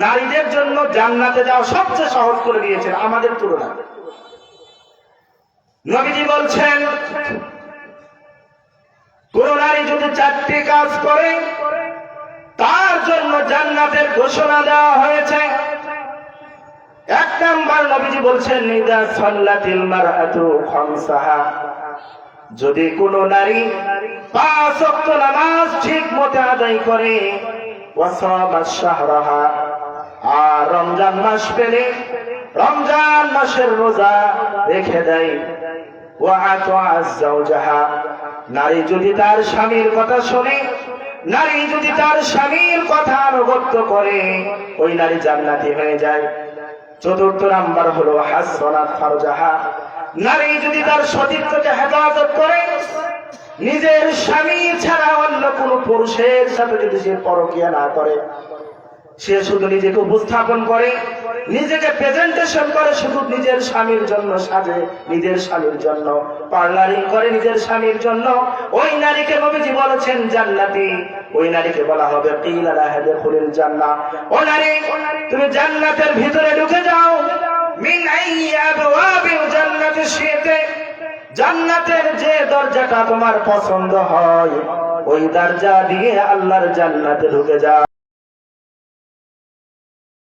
নারীদের জন্য জান্নাতে যাওয়া সবচেয়ে সহজ করে দিয়েছেন আমাদের তুলনায়। নবীজি বলছেন কোন নারী যদি 4টি কাজ করে তার জন্য জান্নাতের ঘোষণা দেওয়া হয়েছে। 1 নাম্বার নবীজি বলছেন ইযা সাল্লাতিল মারআতু খামসাহা, যদি কোন নারী 5 ওয়াক্ত নামাজ ঠিকমতো আদায় করে, ওয়া সামাস শাহরাহা, আর রমজান মাস পেলে রমজান মাসের রোজা রেখে দেয়, ওয়া আতাআজ যাওজাহা, নারী যদি তার স্বামীর কথা শোনে, নারী যদি তার স্বামীর কথা আনুগত্য করে, ওই নারী জান্নাতি হয়ে যায়। 4 নাম্বার হলো হাসনাত ফারজাহা, নারী যদি তার সতীত্বকে হেফাজত করে, নিজের স্বামী ছাড়া অন্য কোন পুরুষের সাথে যদি সে পরকীয়া না করে, সে শুধু নিজেকে উপস্থাপন করে, নিজেকে প্রেজেন্টেশন করে শুধু নিজের স্বামীর জন্য, সাজে নিজের স্বামীর জন্য, পার্লারিং করে নিজের স্বামীর জন্য, ওই নারীকে নবীজি বলেছেন জান্নাতি। ওই নারীকে বলা হবে কিলা লাহা দুখুলিল জান্নাহ, ও নারী তুমি জান্নাতের ভিতরে ঢুকে যাও। মিন আইয়ি আবওয়াবিল জান্নাতি শি'তি, জান্নাতের যে দরজাটা তোমার পছন্দ হয় ওই দরজা দিয়ে আল্লাহর জান্নাতে ঢুকে যাও।